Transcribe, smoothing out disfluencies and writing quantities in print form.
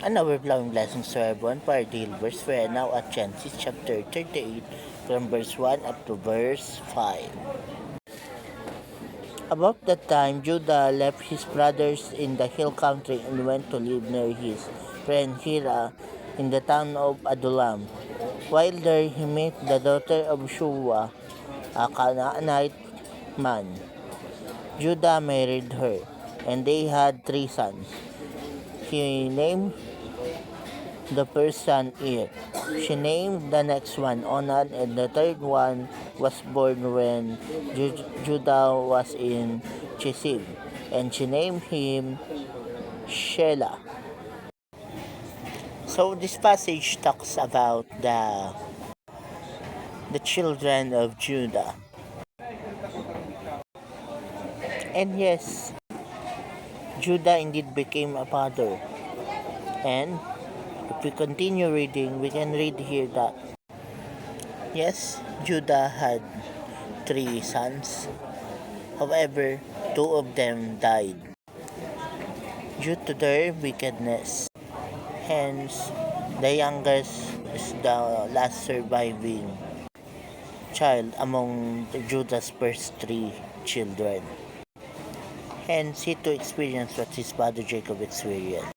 And overflowing blessings to everyone for our daily verse. We are now at Genesis chapter 38 from verse 1 up to verse 5. About that time, Judah left his brothers in the hill country and went to live near his friend Hira in the town of Adullam. While there, he met the daughter of Shua, a Canaanite man. Judah married her, and they had 3 sons. He named the first son Ir. She named the next one Onan, and the third one was born when Judah was in Chizib, and she named him Shelah. So this passage talks about the children of Judah. And yes, Judah indeed became a father. And if we continue reading, we can read here that yes, Judah had 3 sons. However, 2 of them died due to their wickedness. Hence, the youngest is the last surviving child among Judah's first 3 children. Hence, he to experience what his father Jacob experienced.